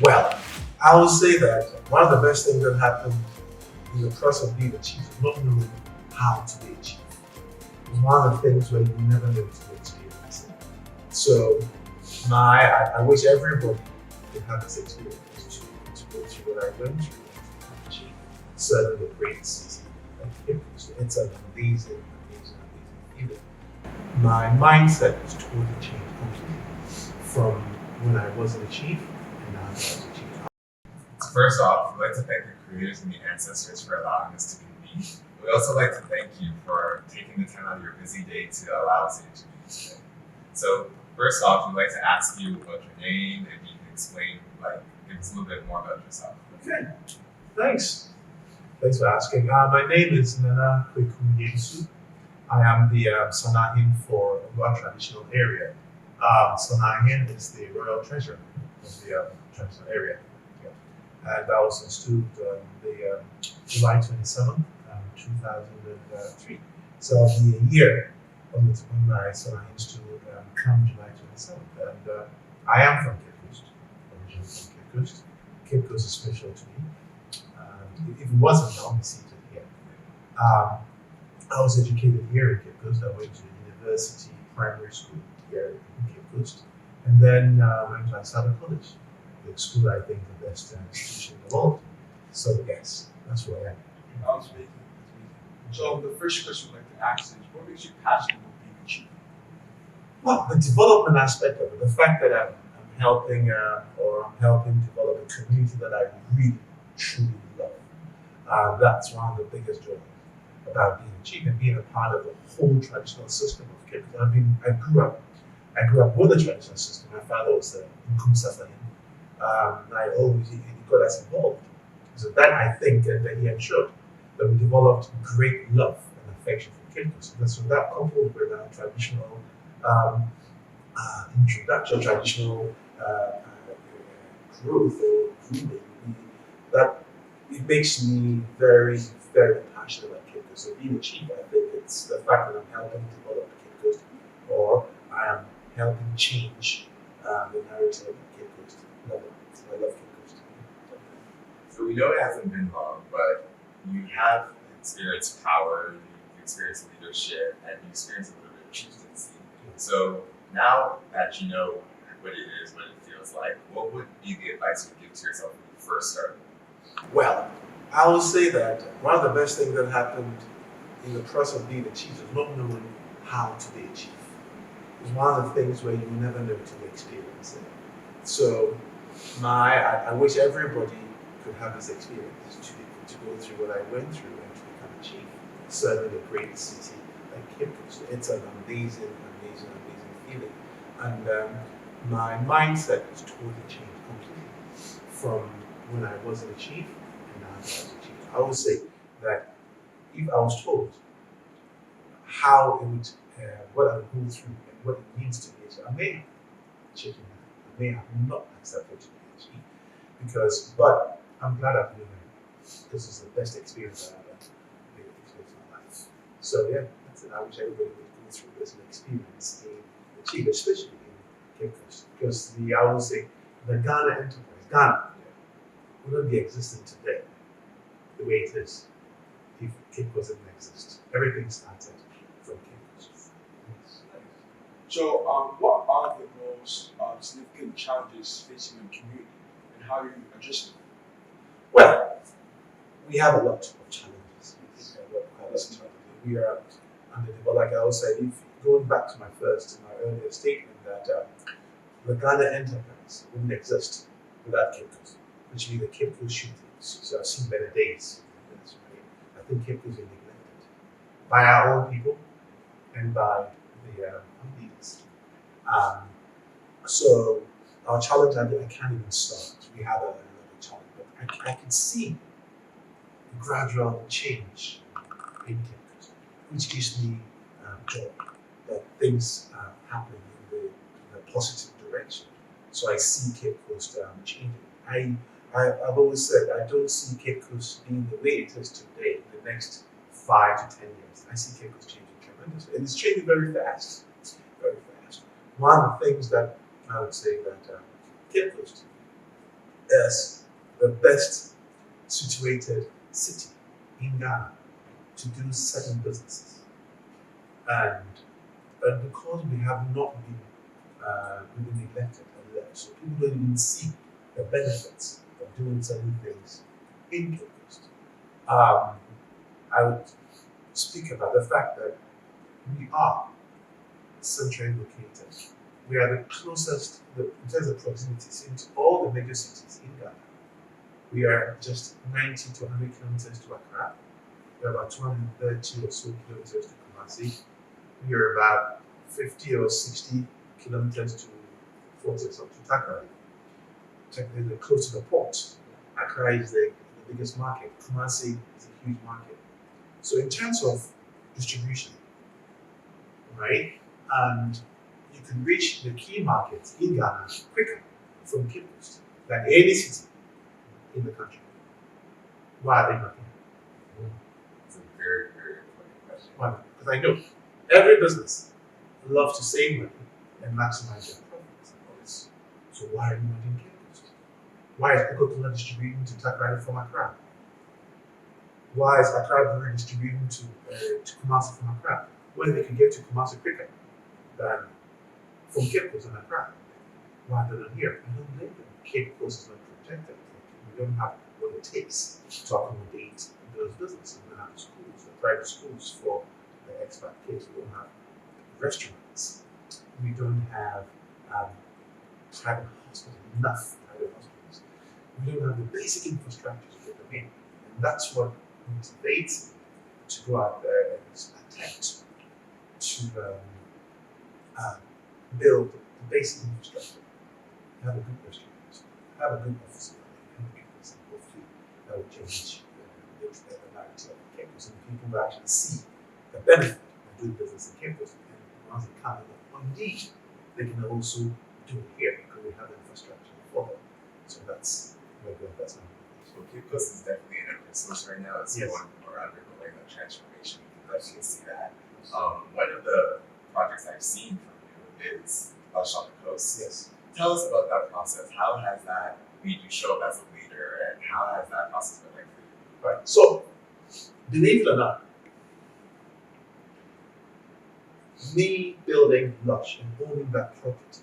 Well, I will say that one of the best things that happened in the process of being a chief is not knowing how to be a chief. It's one of the things where you never know to experience it. So, I wish everybody could have this experience to go through what I went through as a chief. Certainly a great city like Cape Coast. It's an amazing, amazing, amazing feeling. My mindset was totally changed completely from when I wasn't a chief and now that I was a chief. First off, we'd like to thank the creators and the ancestors for allowing us to convene. We'd also like to thank you for taking the time out of your busy day to allow us to interview you today. So, first off, we'd like to ask you about your name, if you can explain, give us a little bit more about yourself. Okay, thanks. Thanks for asking. My name is Nana Kweku. I am the Sanahin for our traditional area. Sanahin is the royal treasurer of the traditional area. And I was installed the July 27th, 2003. So it'll be a year when my Sanahin stood come July 27th. And I am from Cape Coast, originally from Cape Coast. Cape Coast is special to me. If it wasn't, I'll be seated here. I was educated here in Cape Coast. I went to university, primary school here in Cape Coast. And then went to Asada College, the school I think the best institution in the world. So yes, that's where I am. That was amazing. So the first question I'd like to ask is, what makes you passionate about being a chief? Well, the development aspect of it, the fact that I'm helping develop a community that I really, truly love. That's one of the biggest joys about being a chief and being a part of the whole traditional system of Cape Town. I grew up with the traditional system. My father was a Nkumsa. I always he got us involved. So that I think that he ensured that we developed great love and affection for Cape Town. So that coupled with our traditional introduction, traditional growth or grooming, that it makes me very, very passionate about Cape Coast. So being a chief, I think it's the fact that I'm helping develop Cape Coast, or I am helping change the narrative of Cape Coast. Love it. So I love Cape Coast. So we know it hasn't been long, but you have experienced power, you've experienced leadership, and you experienced a little bit of chieftaincy. So now that you know what it is, what it feels like, what would be the advice you would give to yourself when you first started? Well, I will say that one of the best things that happened in the process of being a chief is not knowing how to be a chief. It's one of the things where you never know till you experience it. So I wish everybody could have this experience to go through what I went through and to become a chief. Certainly a great city like Cape Coast. It's an amazing, amazing, amazing feeling. And my mindset was totally changed completely from when I wasn't a chief and now that I was a chief. I would say that if I was told how it would, what I would go through and what it means to be a chief, I may have chicken. I may have not accepted to be a chief but I'm glad I've been there. This is the best experience I've ever experienced in my life. So yeah, that's it. I wish everybody would go through this and experience being a chief, especially in Cape Coast, because I would say the Ghana enterprise, Ghana, wouldn't be existing today the way it is if Cape Coast didn't exist. Everything started from Cape Coast. So what are the most significant challenges facing your community and how you address them? Well, we have a lot of challenges. We are underdeveloped. Like I was saying, going back to my earlier statement that the Ghana enterprise wouldn't exist without Cape Coast, which means the Cape Coast should have seen better days. I think Cape Coast is neglected by our own people and by the leaders. So our challenge, I can't even start. We have another challenge, but I can see the gradual change in Cape Coast, which gives me joy that things are happening in the positive direction. So I see Cape Coast changing. I've always said I don't see Cape Coast being the way it is today in the next 5 to 10 years. I see Cape Coast changing tremendously, and it's changing very fast. One of the things that I would say that Cape Coast as the best situated city in Ghana to do certain businesses. And because we have not been elected and left, so people don't even see the benefits of doing certain things in Cape Coast. I would speak about the fact that we are centrally located. We are the closest, in terms of proximity, to all the major cities in Ghana. We are just 90 to 100 kilometers to Accra. We are about 230 or so kilometers to Kumasi. We are about 50 or 60 kilometers to 40 or so to Takoradi. Technically, close to the port. Accra is the biggest market. Kumasi is a huge market. So in terms of distribution, right, and you can reach the key markets in Ghana quicker from Cape Coast than any city in the country. Why are they not here? It's a very, very important question. Why not? Because I know every business loves to save money and maximize their profits. So why are you not in Cape Coast? Why is Coca-Cola distributing to Takoradi from Accra? Why is Accra Brewery distributing to Kumasi from Accra? When they can get to Kumasi quicker than from Cape Coast and Accra? Why are they not here? I don't blame them. Cape Coast is not protected. We don't have what it takes to accommodate those businesses. We don't have schools, the private schools for the expat kids. We don't have restaurants. We don't have private hospitals, enough private hospitals. We don't have the basic infrastructure to get them in. And that's what motivates me to go out there and attempt to build the basic infrastructure. Have a good restaurant, have a good office building, and hopefully that will change the narrative of campus and people will actually see the benefit of doing business in campus. And once they come in, indeed, they can also do it here because we have the infrastructure for them. So that's where the investment is. So Cape Coast is definitely in a business right now. It's Yes. going or undergoing a transformation. You can definitely see that. One of the projects I've seen from you is Lush on the Coast. Yes. Tell us about that process. How has that made you show up as a leader, and how has that process been like for you? Right. So, believe it or not, me building Lush and owning that property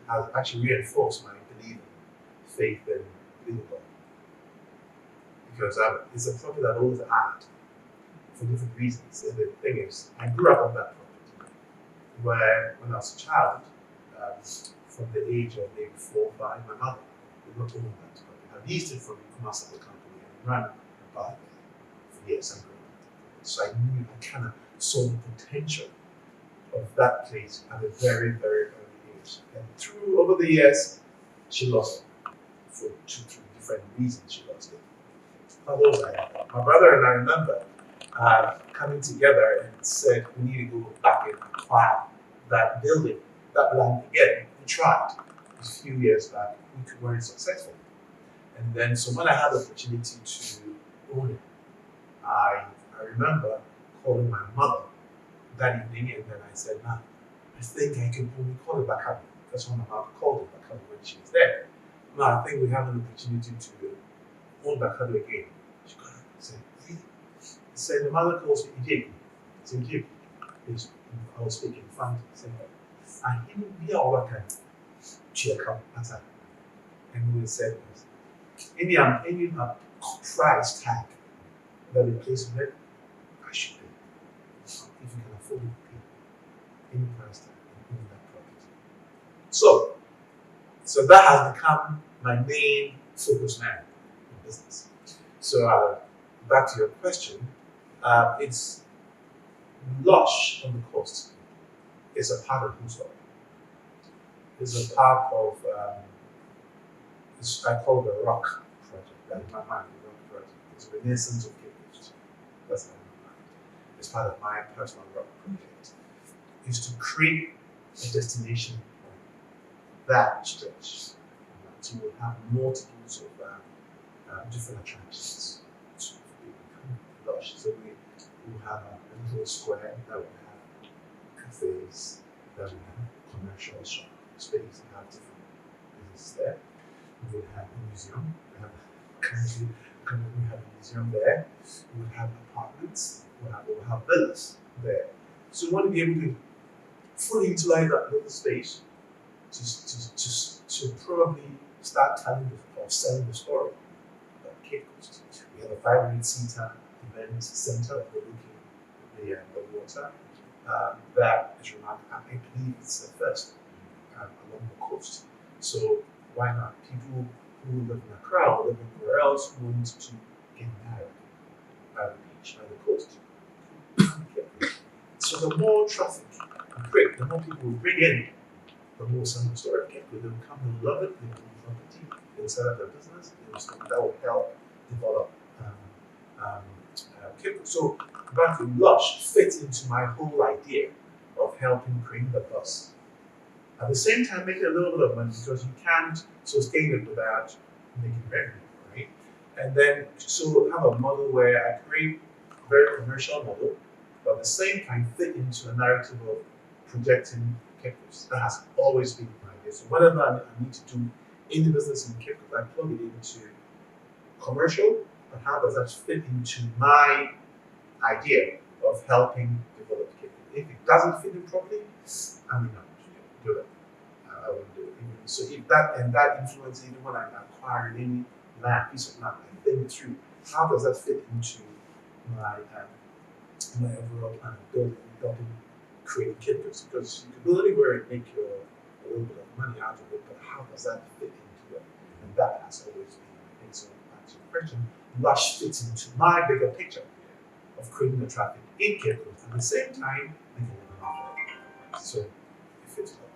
has actually reinforced my belief in faith and belief in God. Because it's a property that I always had for different reasons. And the thing is, I grew up on that property where, when I was a child, from the age of maybe 4 or 5, my mother did not own that property. I leased it from the Kumasi company and ran about it for years and grew up. So I knew, I kind of saw the potential of that place at a very, very early age. And over the years, she lost it for 2, 3 different reasons. She lost it. My brother and I remember coming together and said we need to go back and acquire that building, that land again. We tried a few years back, we weren't successful. And then, so when I had the opportunity to own it, I remember calling my mother that evening, and then I said, "Nah, I think I can only call it back up." That's when my mother called it back up when she was there. Now I think we have an opportunity to own back up again. She got up and said, "Really?" I said, "The mother calls me Ijay." I said, "Ijay." I was speaking in front. I said, "I didn't be all worker to come at her." And we said, any price tag that we place on it, I should pay. If you can afford it, pay any price tag and own that property. So that has become my main focus now in business. So back to your question, it's Lush on the coast is a part of whose story. It's a part of I call it the rock project. That in my mind, the rock project. It's a renaissance of Cape Coast. That's in my mind. It's part of my personal rock project. Is to create a destination point that stretch. So we'll have multiples of different attractions to Lush. So we will have a little square that will have cafes, that will have commercial shop space, and have different businesses there. We would have a museum. We have a museum there. We would have apartments. We would have villas there. So we want to be able to fully utilize that little space to probably start telling or selling the story about Cape Coast. We have a 500-seater event center overlooking the water. That is remarkable. I believe it's the first along the coast. So why not? People who live in Accra or live anywhere else who want to get married by the beach, by the coast. So the more traffic you create, the more people will bring in, the more some story can be. They will come and love it, they will property, they will set up their business, that will help develop Cape. So back to Lush fits into my whole idea of helping create the buzz. At the same time, making a little bit of money because you can't sustain it without making revenue, right? And then so have a model where I create a very commercial model, but at the same time fit into a narrative of projecting Cape Coast. That has always been my idea. So whatever I need to do in the business in Cape Coast, I plug it into commercial, but how does that fit into my idea of helping develop Cape Coast? If it doesn't fit in properly, I may not do it. I wouldn't do it. So if that influence, even when I acquire any piece of land, I think through how does that fit into my my overall plan of building, creating Cape Coast? Because you can build anywhere and make a little bit of money out of it, but how does that fit into it? And that has always been my thing. So back to the question, Lush fits into my bigger picture of creating the traffic in Cape Coast at the same time making it money. So it fits well.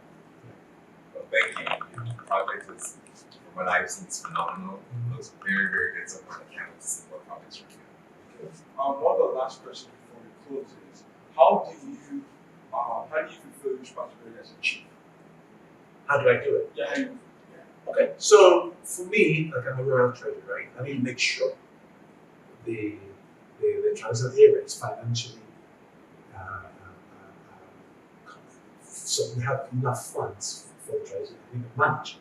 Well, thank you. The project is, from what I've seen, is phenomenal. It looks very, very good so far. I can't wait to see what projects are going to One of the last questions before we close is how do you fulfill your responsibility as a chief? How do I do it? Yeah, how you Okay, so for me, like I'm a rural treasurer, right? I need to make sure the transit area is financially so we have enough funds for the transit area to manage,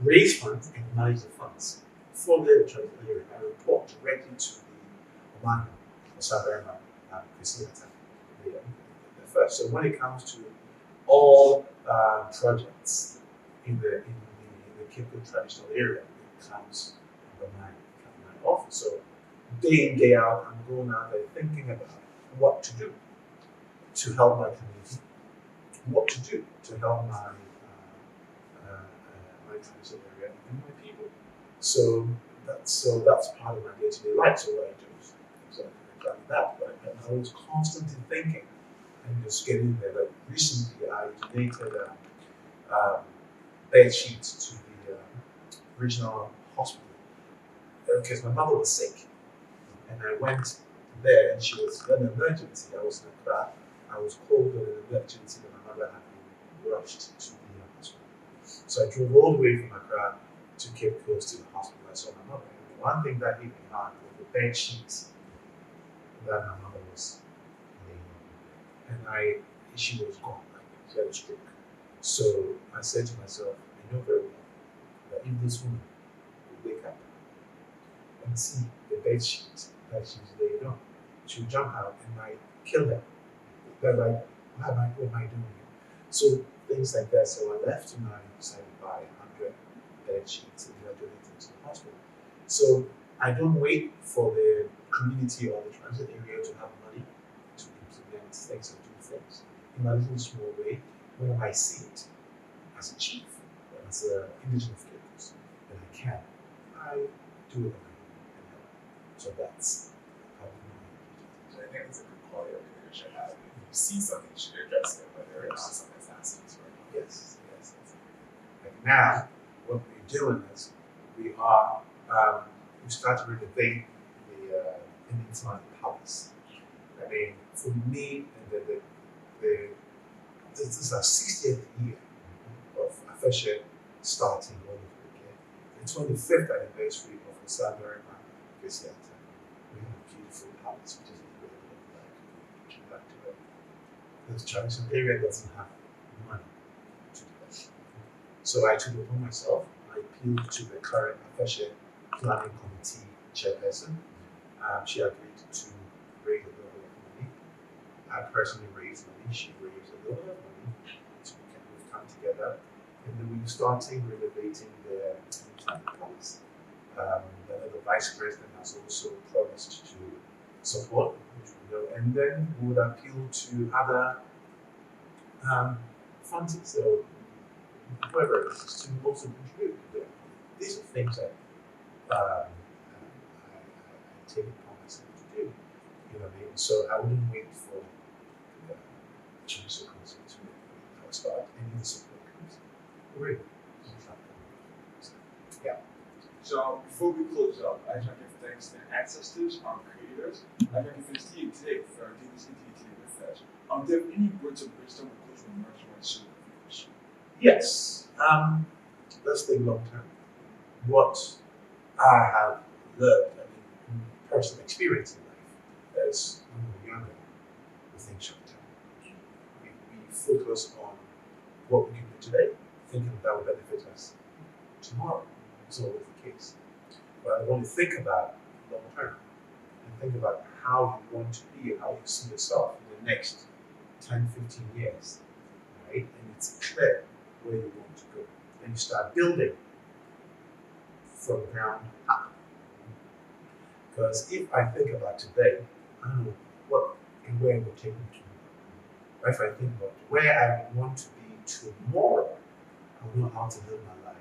raise funds and manage the funds for the transit area. I report directly to the Omani or Sabarima facility, the first. So when it comes to all projects in the Cape Coast traditional area, it comes under my office. So day in, day out, I'm going out there thinking about what to do to help my community, what to do to help my traditional area and my people. So that's part of my day-to-day life. So what I do is exactly that. But I was constantly thinking and just getting there. Like recently, I donated bed sheets to the regional hospital because my mother was sick, and I went there, and she was in an emergency. I was in Accra. I was called in an emergency, and my mother had been rushed to the hospital. So I drove all the way from Accra to Cape Coast to the hospital. I saw my mother. And the one thing that hit me hard was the bed sheets that my mother was laying on, and she was gone. Like she had a stroke. So I said to myself, I know very well that if this woman will wake up and see the bed sheet that she's laying on, she'll jump out and might kill her. They're like, what am I doing here? So things like that. So I left and I decided to buy 100 bed sheets and donate them to the hospital. So I don't wait for the community or the transit area to have money to implement things and do things. In my little small way, when I see it as a chief, as an indigenous Cape, and I can, I do it and help. So that's how we do it. So I think it's a good quality of leader should have. If you see something, you should address it, whether it's not something that's asking for it. Yes. Like now, what we're doing is we start to renovate the Peninsula Palace. I mean, for me, this is our 60th year of official starting all over again. The 25th anniversary of the Saturday this year. We have a beautiful palace, which is a little bit like back to it. The traditional area doesn't have money to do that. So I took it upon myself. I appealed to the current Affairs Planning Committee chairperson. She agreed to raise a little bit of money. I personally raised money. She raised a little bit of money. So we've come together, and then we're starting renovating the planning policy. The vice president has also promised to support, which we know, and then we would appeal to other funding. So whoever is to also contribute. These are things that I take it upon myself to do. You know what I mean? So I wouldn't wait for the change to come to me. I'll start any support comes. Really. Yeah. So before we close up, I just want to give thanks to the ancestors, our creators. I want to give thanks to you today for doing this interview today with us. Do you have any words of wisdom or closing remarks you want to share with us? Yes. Let's think long term. What I have learned, personal experience in life, as when we were younger, we think short term. We focus on what we can do today, thinking that will benefit us tomorrow. It's always the case. But when you think about long term, and think about how you want to be and how you see yourself in the next 10, 15 years, right? And it's clear where you want to go. And you start building from the ground up. Because if I think about today, I don't know what and where we're taking me tomorrow. If I think about where I want to be tomorrow, I know how to live my life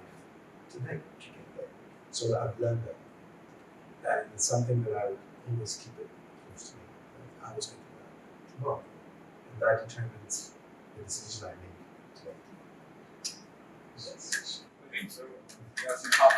today to get there. So I've learned that. And it's something that I would always keep it close to me. I always think about tomorrow. And that determines the decisions I make today. Yes. So, that's a top.